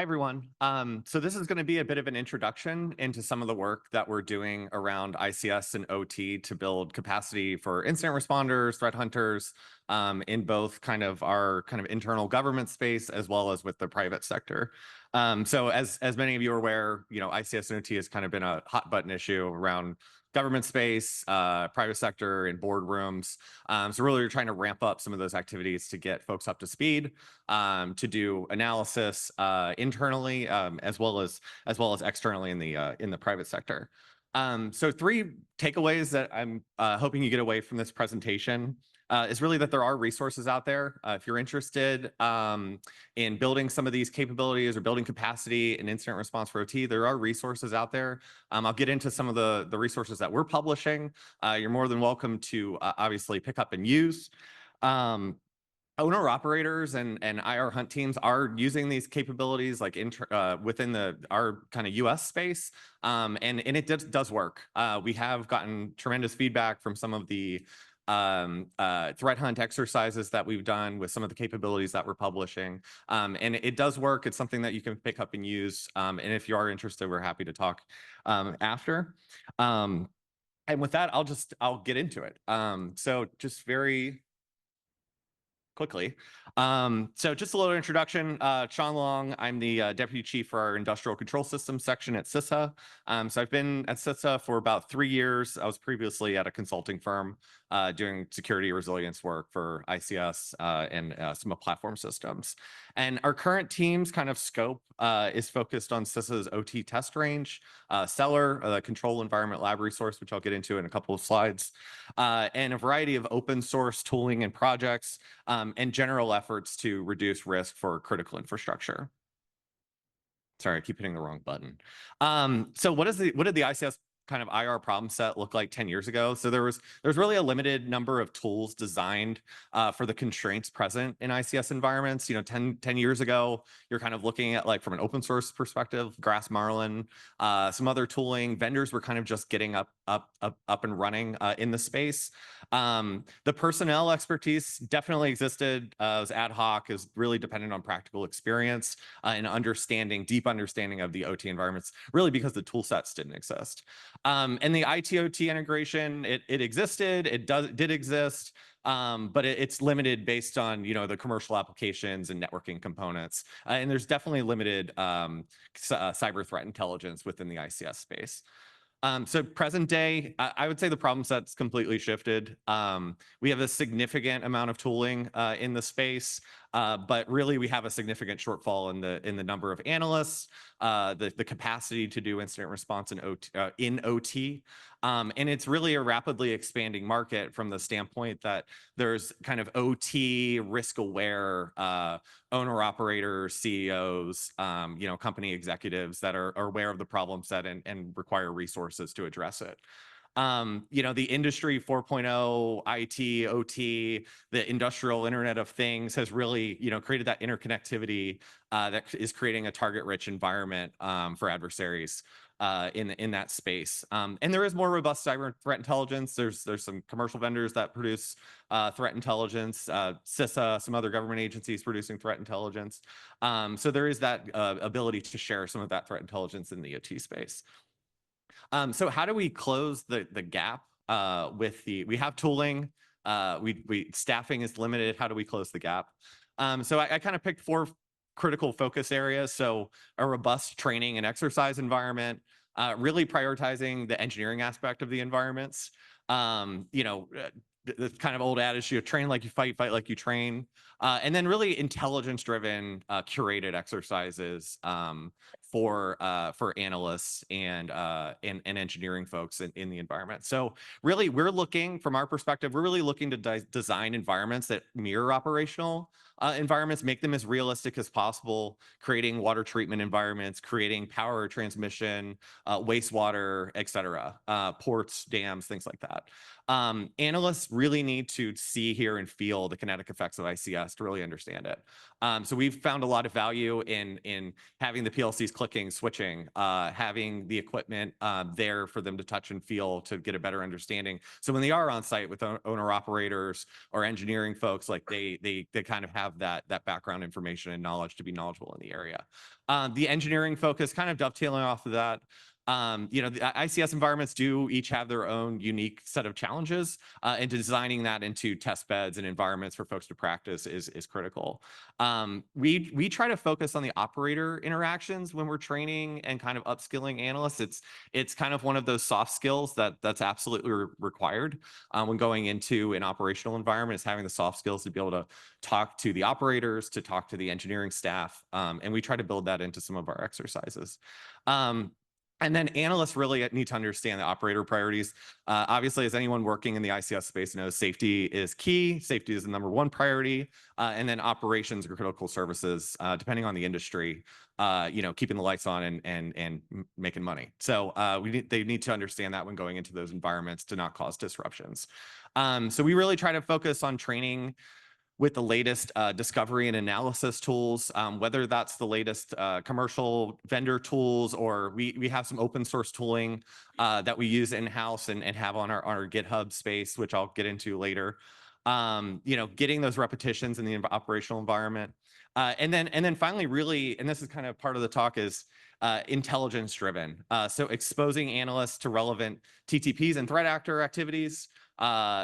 everyone. So this is going to be a bit of an introduction into some of the work that we're doing around ICS and OT to build capacity for incident responders, threat hunters, in both kind of our internal government space as well as with the private sector. So as many of you are aware, ICS and OT has kind of been a hot button issue around government space, private sector, and boardrooms. So really, we're trying to ramp up some of those activities to get folks up to speed, to do analysis internally, as well as externally in the private sector. So 3 takeaways that I'm hoping you get away from this presentation is really that there are resources out there. If you're interested in building some of these capabilities or building capacity in incident response for OT, there are resources out there. I'll get into some of the resources that we're publishing. You're more than welcome to obviously pick up and use. Owner operators and IR hunt teams are using these capabilities like within our kind of US space, and it does work. We have gotten tremendous feedback from some of the threat hunt exercises that we've done with some of the capabilities that we're publishing, and it does work. It's something that you can pick up and use, and if you are interested, we're happy to talk after. And with that, I'll get into it. So just very quickly. So just a little introduction. Shaun Long, I'm the Deputy Chief for our Industrial Control Systems section at CISA. So I've been at CISA for about 3 years. I was previously at a consulting firm doing security resilience work for ICS and some of platform systems. And our current team's kind of scope is focused on CISA's OT test range, CELR, the Control Environment Lab resource, which I'll get into in a couple of slides, and a variety of open source tooling and projects, and general efforts to reduce risk for critical infrastructure. Sorry, I keep hitting the wrong button. So what did the ICS kind of IR problem set look like 10 years ago? So there's really a limited number of tools designed for the constraints present in ICS environments. 10 years ago, you're kind of looking at, like, from an open source perspective, Grass Marlin, some other tooling. Vendors were kind of just getting up and running in the space. The personnel expertise definitely existed. It was ad hoc, is really dependent on practical experience and deep understanding of the OT environments, really because the tool sets didn't exist. And the IT-OT integration, it existed, it did exist, but it's limited based on the commercial applications and networking components. And there's definitely limited cyber threat intelligence within the ICS space. So present day, I would say the problem set's completely shifted. We have a significant amount of tooling in the space, but really we have a significant shortfall in the number of analysts, the capacity to do incident response in OT. And it's really a rapidly expanding market from the standpoint that there's kind of OT risk aware owner operators, CEOs, company executives that are aware of the problem set and require resources to address it. The industry 4.0, IT, OT, the industrial Internet of Things has really, created that interconnectivity that is creating a target-rich environment for adversaries in that space. And there is more robust cyber threat intelligence. There's some commercial vendors that produce threat intelligence, CISA, some other government agencies producing threat intelligence. So there is that ability to share some of that threat intelligence in the OT space. So how do we close the gap we have tooling, staffing is limited. How do we close the gap? So I kind of picked 4 critical focus areas. So a robust training and exercise environment, really prioritizing the engineering aspect of the environments. The kind of old adage, train like you fight like you train. And then really intelligence-driven, curated exercises for analysts and engineering folks in the environment. So really, from our perspective, we're really looking to design environments that mirror operational environments, make them as realistic as possible, creating water treatment environments, creating power transmission, wastewater, et cetera, ports, dams, things like that. Analysts really need to see, hear, and feel the kinetic effects of ICS to really understand it. So we've found a lot of value in having the PLCs clicking, switching, having the equipment there for them to touch and feel to get a better understanding. So when they are on site with owner operators or engineering folks, like they kind of have that background information and knowledge to be knowledgeable in the area. The engineering focus, kind of dovetailing off of that. The ICS environments do each have their own unique set of challenges, and designing that into test beds and environments for folks to practice is critical. We try to focus on the operator interactions when we're training and kind of upskilling analysts. It's kind of one of those soft skills that's absolutely required when going into an operational environment, is having the soft skills to be able to talk to the operators, to talk to the engineering staff, and we try to build that into some of our exercises. And then analysts really need to understand the operator priorities. Obviously, as anyone working in the ICS space knows, safety is key. Safety is the #1 priority. And then operations or critical services, depending on the industry, keeping the lights on and making money. So they need to understand that when going into those environments to not cause disruptions. So we really try to focus on training with the latest discovery and analysis tools, whether that's the latest commercial vendor tools, or we have some open source tooling that we use in-house and have on our GitHub space, which I'll get into later. Getting those repetitions in the operational environment. And then finally, really, and this is kind of part of the talk, is intelligence driven. So exposing analysts to relevant TTPs and threat actor activities,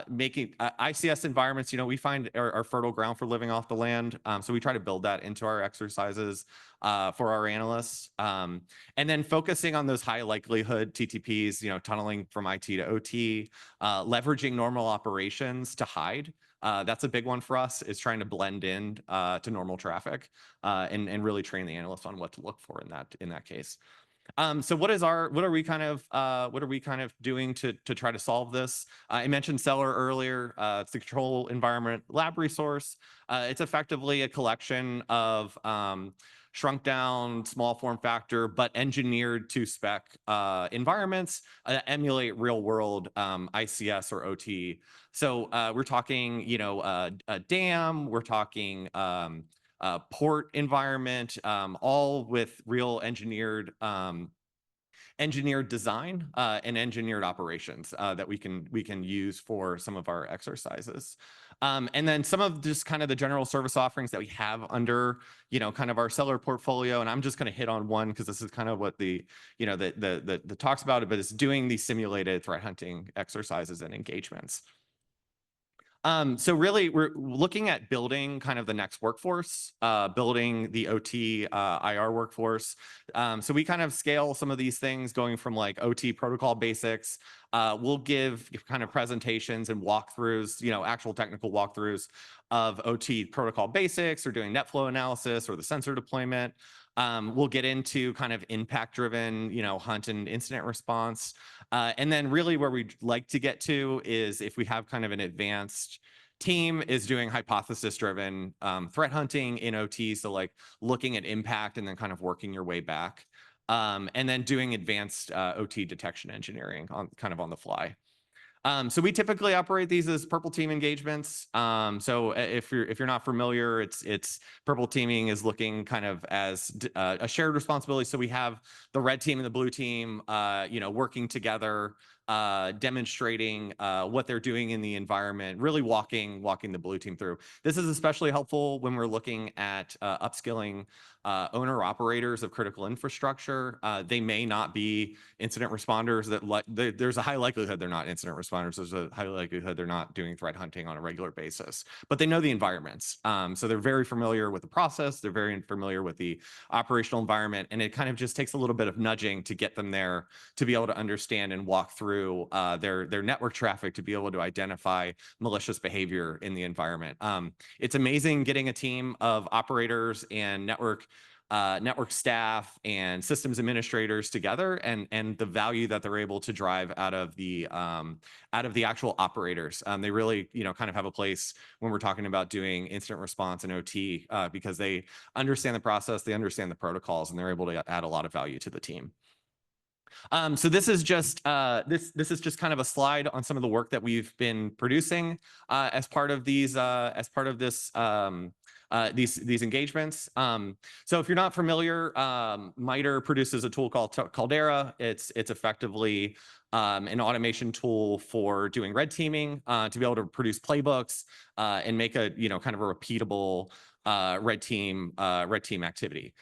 making ICS environments, we find are fertile ground for living off the land. So we try to build that into our exercises for our analysts. And then focusing on those high likelihood TTPs, tunneling from IT to OT, leveraging normal operations to hide. That's a big one for us, is trying to blend in to normal traffic and really train the analysts on what to look for in that case. So what are we kind of doing to try to solve this? I mentioned CELR earlier. It's the control environment lab resource. It's effectively a collection of shrunk down, small form factor, but engineered to spec environments that emulate real world ICS or OT. So we're talking, a dam, we're talking port environment, all with real engineered design and engineered operations that we can use for some of our exercises. And then some of just kind of the general service offerings that we have under, kind of our CELR portfolio. And I'm just going to hit on one because this is kind of what the talks about it, but it's doing these simulated threat hunting exercises and engagements. So really, we're looking at building kind of the next workforce, building the OT IR workforce. So we kind of scale some of these things, going from like OT protocol basics. We'll give kind of presentations and walkthroughs, actual technical walkthroughs of OT protocol basics, or doing net flow analysis or the sensor deployment. We'll get into kind of impact-driven, hunt and incident response. And then really where we'd like to get to is, if we have kind of an advanced team, is doing hypothesis-driven threat hunting in OT. So like looking at impact and then kind of working your way back. And then doing advanced OT detection engineering on the fly. So we typically operate these as purple team engagements. So if you're not familiar, it's purple teaming is looking kind of as a shared responsibility. So we have the red team and the blue team, working together, demonstrating what they're doing in the environment, really walking the blue team through. This is especially helpful when we're looking at upskilling owner operators of critical infrastructure. They may not be incident responders. There's a high likelihood they're not incident responders. There's a high likelihood they're not doing threat hunting on a regular basis, but they know the environments. So they're very familiar with the process. They're very familiar with the operational environment, and it kind of just takes a little bit of nudging to get them there to be able to understand and walk through their network traffic, to be able to identify malicious behavior in the environment. It's amazing getting a team of operators and network staff and systems administrators together, and the value that they're able to drive out of the actual operators. They really, kind of have a place when we're talking about doing incident response and OT, because they understand the process, they understand the protocols, and they're able to add a lot of value to the team. So this is just this is just kind of a slide on some of the work that we've been producing as part of these these engagements. So if you're not familiar, MITRE produces a tool called Caldera. It's effectively an automation tool for doing red teaming to be able to produce playbooks and make a kind of a repeatable red team activity.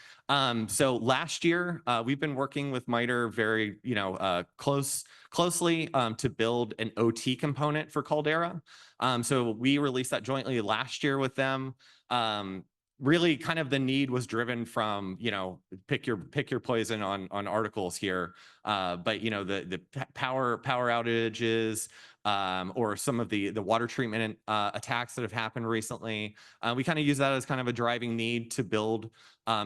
So last year, we've been working with MITRE very, closely to build an OT component for Caldera. So we released that jointly last year with them. Really kind of the need was driven from, pick your poison on articles here. But, the power outages, or some of the water treatment attacks that have happened recently. We kind of use that as kind of a driving need to build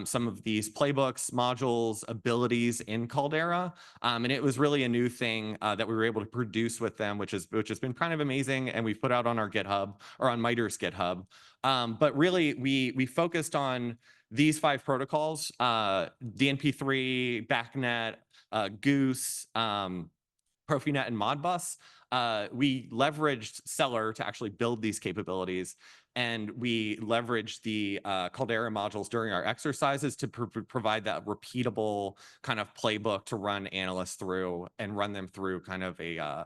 some of these playbooks, modules, abilities in Caldera. And it was really a new thing that we were able to produce with them, which has been kind of amazing. And we've put out on our GitHub, or on MITRE's GitHub. But really, we focused on these 5 protocols: DNP3, BACnet, Goose, Profinet, and Modbus. We leveraged CELR to actually build these capabilities, and we leveraged the Caldera modules during our exercises to provide that repeatable kind of playbook to run analysts through and run them through kind of a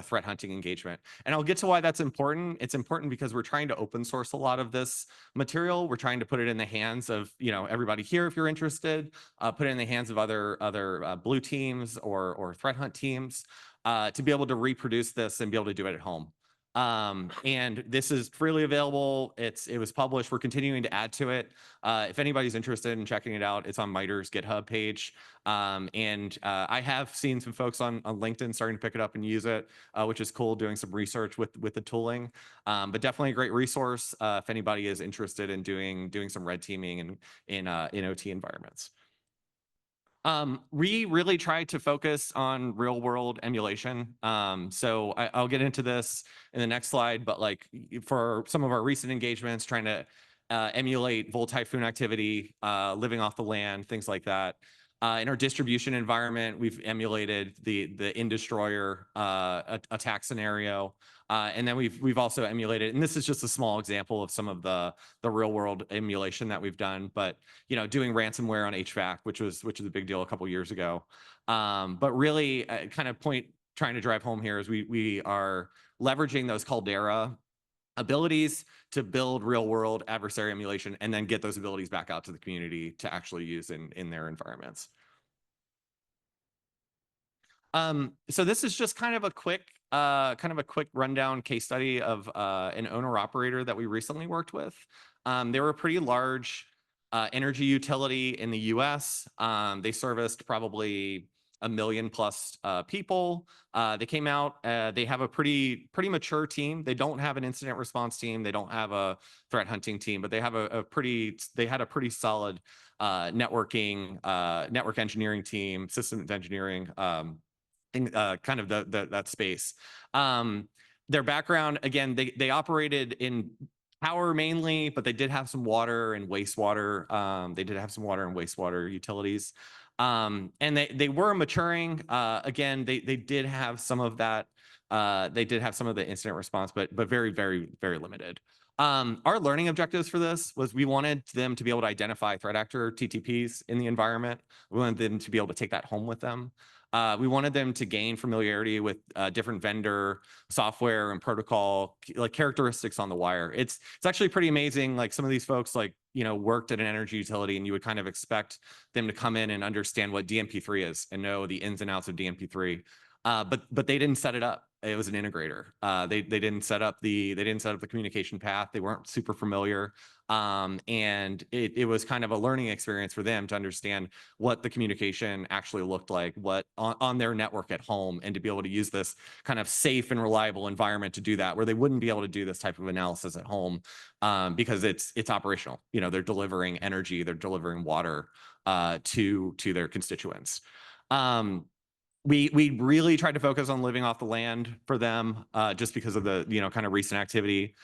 threat hunting engagement. And I'll get to why that's important. It's important because we're trying to open source a lot of this material. We're trying to put it in the hands of everybody here if you're interested. Put it in the hands of other blue teams or threat hunt teams. To be able to reproduce this and be able to do it at home. And this is freely available. It was published. We're continuing to add to it. If anybody's interested in checking it out, it's on MITRE's GitHub page. And I have seen some folks on LinkedIn starting to pick it up and use it, which is cool, doing some research with the tooling. But definitely a great resource if anybody is interested in doing some red teaming in OT environments. We really tried to focus on real world emulation. So I'll get into this in the next slide, but like for some of our recent engagements, trying to emulate Vol Typhoon activity, living off the land, things like that. In our distribution environment, we've emulated the Indestroyer attack scenario. And then we've also emulated, and this is just a small example of some of the real world emulation that we've done, but doing ransomware on HVAC, which was a big deal a couple of years ago. But really, kind of trying to drive home here is we are leveraging those Caldera abilities to build real world adversary emulation and then get those abilities back out to the community to actually use in their environments. So this is just kind of a quick rundown case study of an owner operator that we recently worked with. They were a pretty large energy utility in the US. They serviced probably 1 million plus people. They came out, they have a pretty mature team. They don't have an incident response team. They don't have a threat hunting team, but they have they had a pretty solid network engineering team, systems engineering, kind of that space. Their background, again, they operated in power mainly, but they did have some water and wastewater. They did have some water and wastewater utilities. And they were maturing. Again, they did have some of that. They did have some of the incident response, but very, very, very limited. Our learning objectives for this was we wanted them to be able to identify threat actor TTPs in the environment. We wanted them to be able to take that home with them. We wanted them to gain familiarity with different vendor software and protocol, like characteristics on the wire. It's actually pretty amazing. Like some of these folks worked at an energy utility, and you would kind of expect them to come in and understand what DNP3 is and know the ins and outs of DNP3. But they didn't set it up. It was an integrator. They didn't set up the communication path. They weren't super familiar. And it was kind of a learning experience for them to understand what the communication actually looked like, what on their network at home, and to be able to use this kind of safe and reliable environment to do that, where they wouldn't be able to do this type of analysis at home because it's operational. They're delivering energy, they're delivering water to their constituents. We really tried to focus on living off the land for them, just because of the kind of recent activity,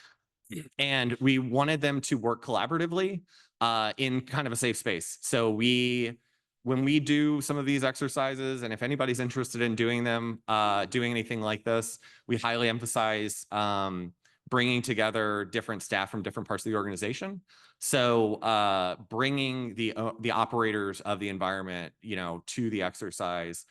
and we wanted them to work collaboratively in kind of a safe space. So we when we do some of these exercises, and if anybody's interested in doing them, doing anything like this, we highly emphasize bringing together different staff from different parts of the organization. So bringing the operators of the environment, to the exercise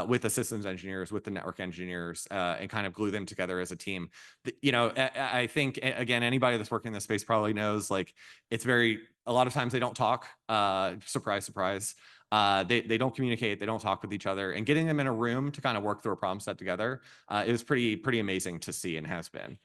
with the systems engineers, with the network engineers, and kind of glue them together as a team. I think, again, anybody that's working in this space probably knows, like, a lot of times they don't talk. Surprise, surprise. They don't communicate, they don't talk with each other, and getting them in a room to kind of work through a problem set together is pretty amazing to see, and has been.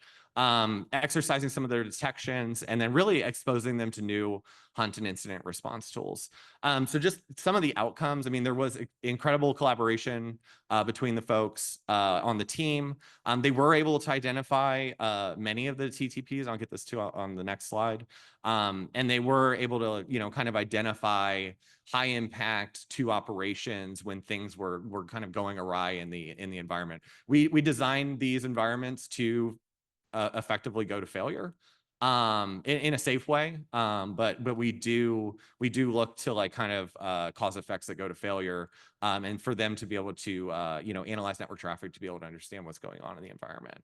Exercising some of their detections, and then really exposing them to new hunt and incident response tools. So just some of the outcomes. I mean, there was incredible collaboration between the folks on the team. They were able to identify many of the TTPs. I'll get this to on the next slide. And they were able to, kind of identify high impact to operations when things were kind of going awry in the environment. We designed these environments to effectively go to failure in a safe way, but we do look to, like, kind of cause effects that go to failure, and for them to be able to analyze network traffic, to be able to understand what's going on in the environment.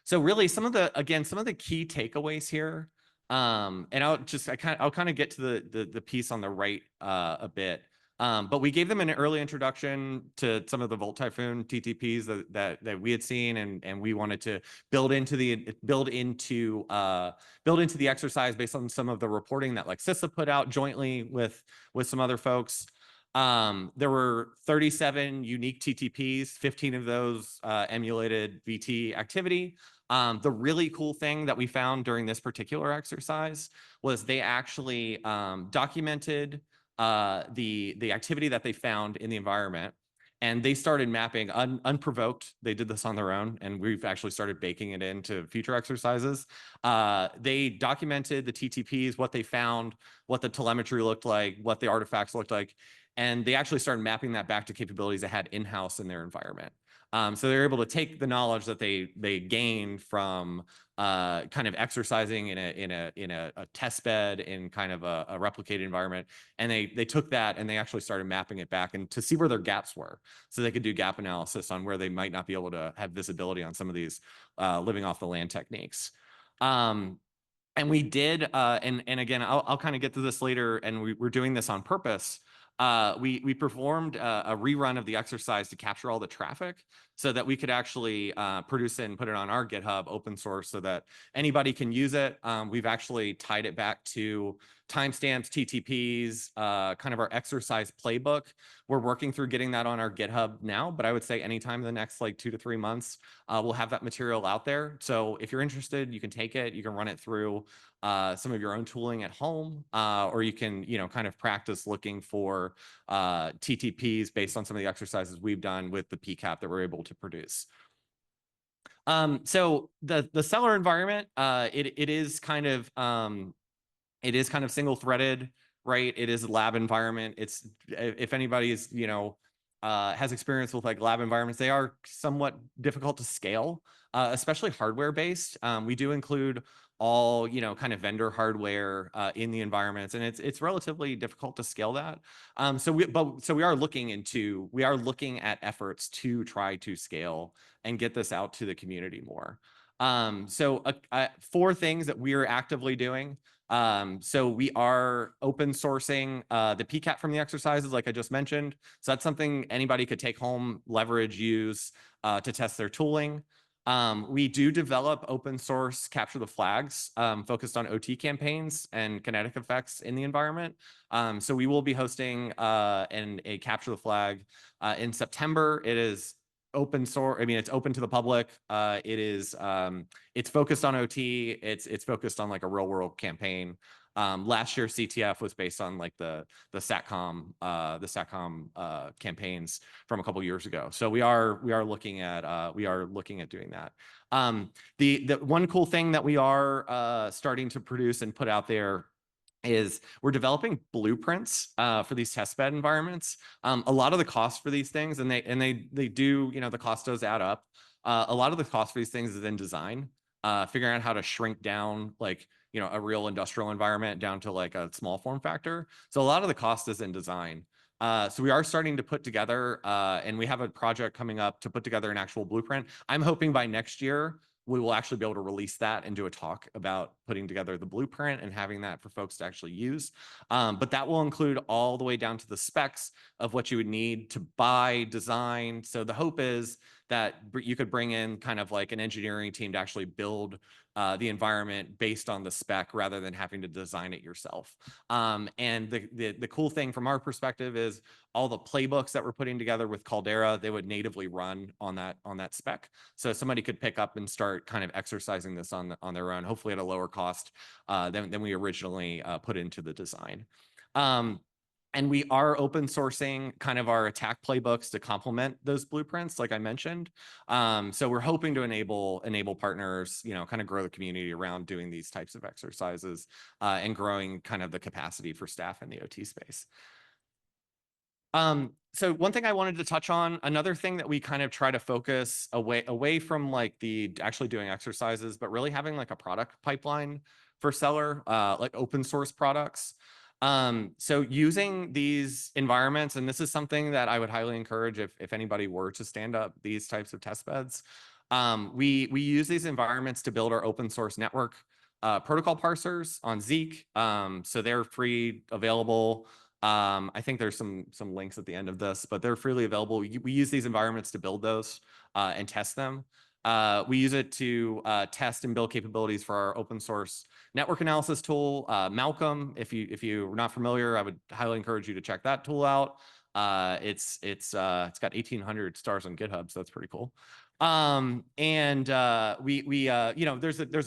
So really some of the key takeaways here, and I'll kind of get to the piece on the right a bit. But we gave them an early introduction to some of the Volt Typhoon TTPs that we had seen, and we wanted to build into the exercise based on some of the reporting that, like, CISA put out jointly with some other folks. There were 37 unique TTPs, 15 of those emulated VT activity. The really cool thing that we found during this particular exercise was they actually documented the activity that they found in the environment, and they started mapping unprovoked. They did this on their own, and we've actually started baking it into future exercises. They documented the TTPs, what they found, what the telemetry looked like, what the artifacts looked like, and they actually started mapping that back to capabilities they had in-house in their environment. So they're able to take the knowledge that they gained from kind of exercising in a test bed in kind of a replicated environment, and they took that and they actually started mapping it back and to see where their gaps were, so they could do gap analysis on where they might not be able to have visibility on some of these living off the land techniques. And we did, and again, I'll kind of get to this later, and we're doing this on purpose. We performed a rerun of the exercise to capture all the traffic, so that we could actually produce it and put it on our GitHub open source so that anybody can use it. We've actually tied it back to timestamps, TTPs, kind of our exercise playbook. We're working through getting that on our GitHub now, but I would say anytime in the next, like, 2 to 3 months, we'll have that material out there. So if you're interested, you can take it, you can run it through some of your own tooling at home, or you can, kind of practice looking for TTPs based on some of the exercises we've done with the PCAP that we're able to produce. So the CELR environment, it is kind of single threaded, right? It is a lab environment. It's, if anybody's, has experience with, like, lab environments, they are somewhat difficult to scale, especially hardware based. We do include all, kind of vendor hardware in the environments, and it's relatively difficult to scale that. So we are looking at efforts to try to scale and get this out to the community more. So 4 things that we are actively doing. So we are open sourcing the PCAP from the exercises, like I just mentioned. So that's something anybody could take home, leverage, use to test their tooling. We do develop open source capture the flags focused on OT campaigns and kinetic effects in the environment. So we will be hosting a capture the flag in September. It is open source. I mean, it's open to the public. It's focused on OT. It's focused on, like, a real world campaign. Last year CTF was based on, like, the SATCOM campaigns from a couple years ago. So we are looking at doing that. The one cool thing that we are starting to produce and put out there is we're developing blueprints for these testbed environments. A lot of the cost for these things, and they do, the cost does add up. A lot of the cost for these things is in design, figuring out how to shrink down, like, a real industrial environment down to like a small form factor. So a lot of the cost is in design. So we are starting to put together, and we have a project coming up to put together an actual blueprint. I'm hoping by next year, we will actually be able to release that and do a talk about putting together the blueprint and having that for folks to actually use. But that will include all the way down to the specs of what you would need to buy, design. So the hope is that you could bring in kind of like an engineering team to actually build the environment based on the spec rather than having to design it yourself. And the cool thing from our perspective is all the playbooks that we're putting together with Caldera, they would natively run on that spec. So somebody could pick up and start kind of exercising this on their own, hopefully at a lower cost than we originally put into the design. And we are open sourcing kind of our attack playbooks to complement those blueprints, like I mentioned. So we're hoping to enable partners, kind of grow the community around doing these types of exercises and growing kind of the capacity for staff in the OT space. So one thing I wanted to touch on, another thing that we kind of try to focus away from like the actually doing exercises, but really having like a product pipeline for CELR, like open source products. So using these environments, and this is something that I would highly encourage if anybody were to stand up these types of test beds. We use these environments to build our open source network protocol parsers on Zeek. So they're free, available. I think there's some links at the end of this, but they're freely available. We use these environments to build those and test them. We use it to test and build capabilities for our open source network analysis tool, Malcolm. If you're not familiar, I would highly encourage you to check that tool out. It's got 1,800 stars on GitHub, so that's pretty cool. There's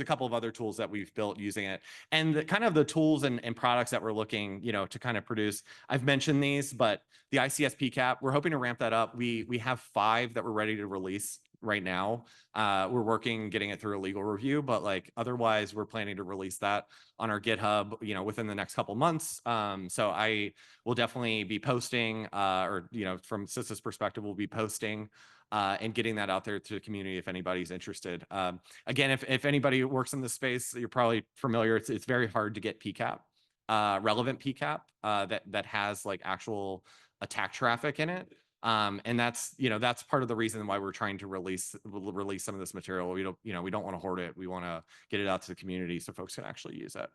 a couple of other tools that we've built using it, and the tools and products that we're looking, to kind of produce. I've mentioned these, but the ICS PCAP, we're hoping to ramp that up. We have 5 that we're ready to release right now. We're working, getting it through a legal review, but like otherwise we're planning to release that on our GitHub, within the next couple months. So I will definitely be posting, from CISA's perspective, we'll be posting and getting that out there to the community if anybody's interested. Again, if anybody works in this space, you're probably familiar. It's very hard to get PCAP, relevant PCAP that has like actual attack traffic in it. And that's part of the reason why we're trying to release some of this material. We don't want to hoard it. We want to get it out to the community so folks can actually use it.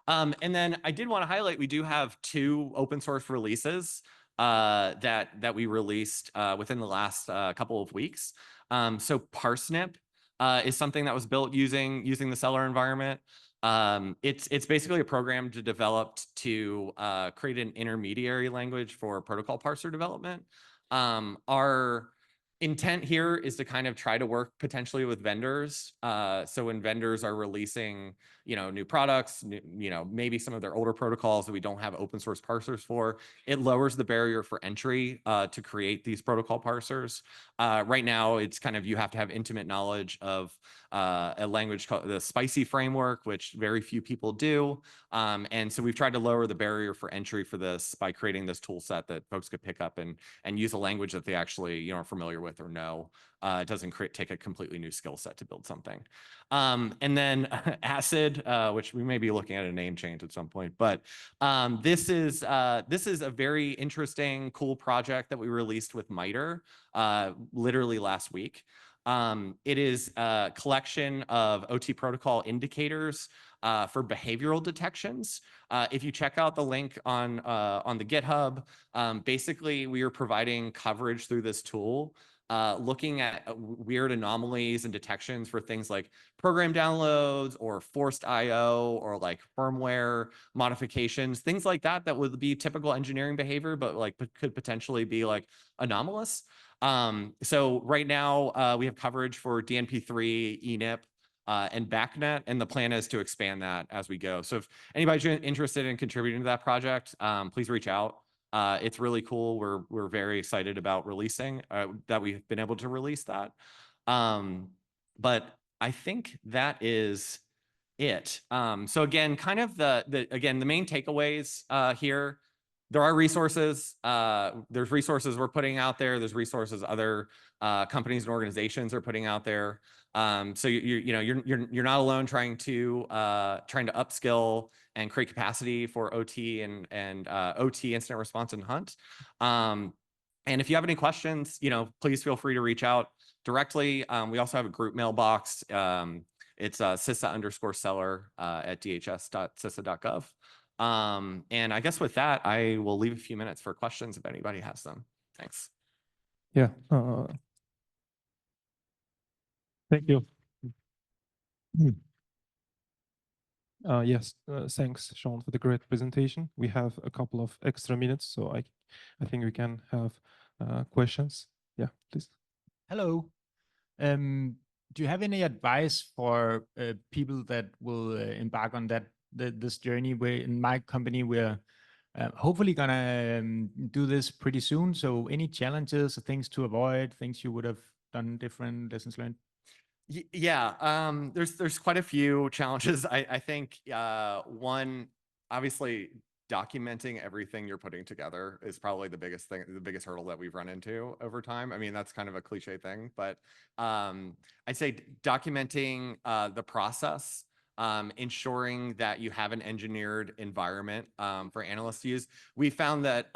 And then I did want to highlight, we do have 2 open source releases that we released within the last couple of weeks. So Parsnip is something that was built using the CELR environment. It's basically a program developed to create an intermediary language for protocol parser development. Our intent here is to kind of try to work potentially with vendors. So when vendors are releasing, new products, maybe some of their older protocols that we don't have open source parsers for, it lowers the barrier for entry to create these protocol parsers. Right now, it's kind of, you have to have intimate knowledge of a language called the SPICY framework, which very few people do. And so we've tried to lower the barrier for entry for this by creating this tool set that folks could pick up and use a language that they actually, are familiar with or know. It doesn't take a completely new skill set to build something. And then Acid, which we may be looking at a name change at some point, but this is a very interesting, cool project that we released with MITRE literally last week. It is a collection of OT protocol indicators for behavioral detections. If you check out the link on the GitHub, basically we are providing coverage through this tool, looking at weird anomalies and detections for things like program downloads or forced IO or like firmware modifications, things like that would be typical engineering behavior, but like could potentially be like anomalous. So right now we have coverage for DNP3, ENIP, and BACnet, and the plan is to expand that as we go. So if anybody's interested in contributing to that project, please reach out. It's really cool. We're very excited about releasing that we've been able to release that. But I think that is it. So again, kind of the main takeaways here. There are resources. There's resources we're putting out there. There's resources other companies and organizations are putting out there. So you're not alone trying to upskill and create capacity for OT and OT incident response and hunt. And if you have any questions, please feel free to reach out directly. We also have a group mailbox. It's CISA_CELR at dhs.cisa.gov. And I guess with that, I will leave a few minutes for questions if anybody has them. Thanks. Yeah. Thank you. Yes, thanks, Shaun, for the great presentation. We have a couple of extra minutes, so I think we can have questions. Yeah, please. Hello. Do you have any advice for people that will embark on this journey? Where in my company we're hopefully gonna do this pretty soon. So any challenges or things to avoid, things you would have done different, lessons learned? Yeah, there's quite a few challenges. I think one, obviously documenting everything you're putting together is probably the biggest thing, the biggest hurdle that we've run into over time. I mean, that's kind of a cliche thing, but I'd say documenting the process, ensuring that you have an engineered environment for analysts to use. We found that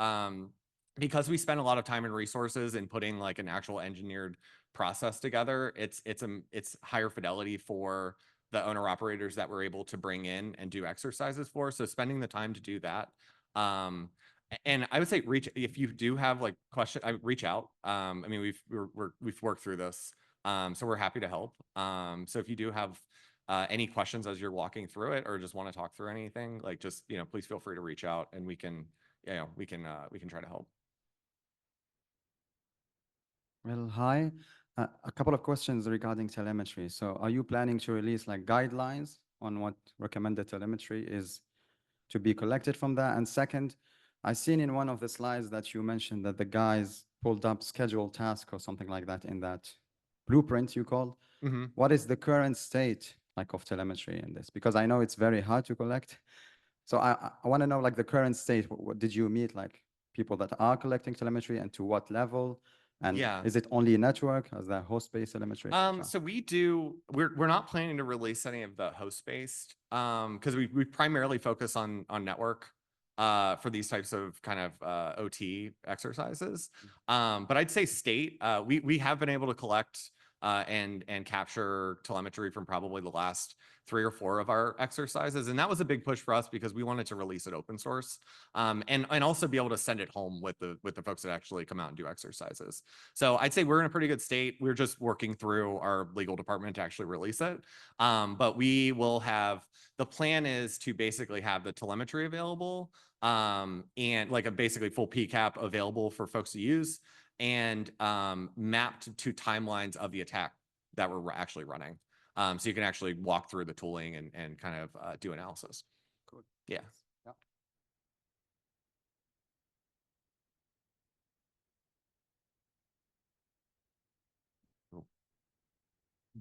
because we spend a lot of time and resources in putting like an actual engineered process together, it's higher fidelity for the owner operators that we're able to bring in and do exercises for. So spending the time to do that. And I would say if you do have like questions, reach out. I mean, we've worked through this, so we're happy to help. So if you do have any questions as you're walking through it, or just want to talk through anything, like just please feel free to reach out, and we can try to help. Well, hi. A couple of questions regarding telemetry. So are you planning to release like guidelines on what recommended telemetry is to be collected from that? And second, I've seen in one of the slides that you mentioned that the guys pulled up scheduled task or something like that in that blueprint you called. Mm-hmm. What is the current state like of telemetry in this? Because I know it's very hard to collect. So I want to know like the current state. What did you meet like people that are collecting telemetry, and to what level? And Yeah. is it only network as the host-based telemetry? So we're not planning to release any of the host-based because we primarily focus on network for these types of kind of OT exercises. But I'd say state, we have been able to collect and capture telemetry from probably the last 3 or 4 of our exercises, and that was a big push for us because we wanted to release it open source, and also be able to send it home with the folks that actually come out and do exercises. So I'd say we're in a pretty good state. We're just working through our legal department to actually release it, but we will have. The plan is to basically have the telemetry available, and like a basically full PCAP available for folks to use, and mapped to timelines of the attack that we're actually running. So you can actually walk through the tooling and kind of do analysis. Good. Yeah. Yeah.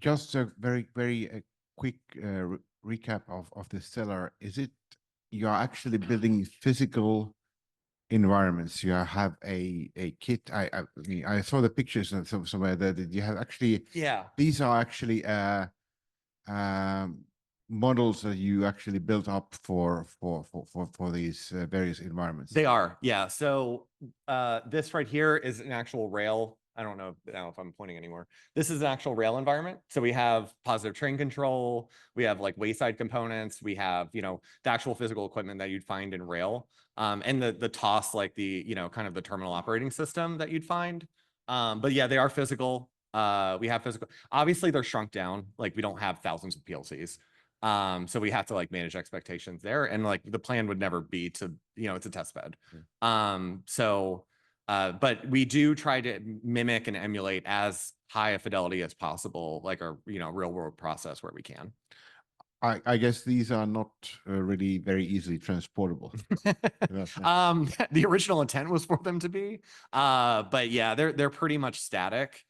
Just a very quick recap of the CELR. Is it you are actually building physical environments? You have a kit. I saw the pictures somewhere that you have actually. Yeah. These are actually models that you actually built up for these various environments. They are, yeah. So this right here is an actual rail. I don't know now if I'm pointing anymore. This is an actual rail environment. So we have positive train control. We have like wayside components. We have, the actual physical equipment that you'd find in rail. And the TOS, like the, kind of the terminal operating system that you'd find. But yeah, they are physical. We have physical. Obviously, they're shrunk down. Like we don't have thousands of PLCs. So we have to like manage expectations there, and like the plan would never be to, it's a test bed. But we do try to mimic and emulate as high a fidelity as possible, like a real world process where we can. I guess these are not really very easily transportable. The original intent was for them to be, but yeah, they're pretty much static.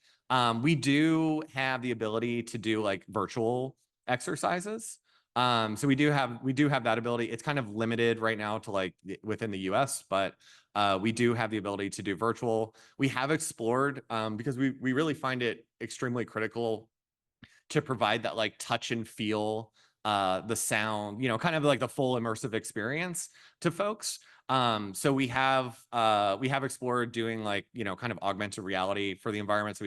We do have the ability to do like virtual exercises. So we do have that ability. It's kind of limited right now to like within the US, but we do have the ability to do virtual. We have explored because we really find it extremely critical to provide that like touch and feel, the sound, you know, kind of like the full immersive experience to folks. So we have explored doing like, you know, kind of augmented reality for the environment. So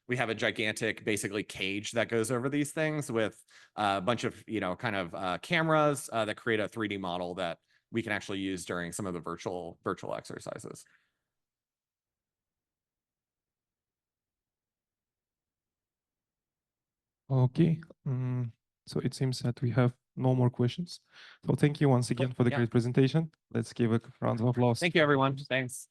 we have a gigantic basically cage that goes over these things with a bunch of, you know, kind of cameras that create a 3D model that we can actually use during some of the virtual exercises. Okay. So it seems that we have no more questions. So thank you once again for the Yeah. great presentation. Let's give a round of applause. Thank you, everyone. Thanks.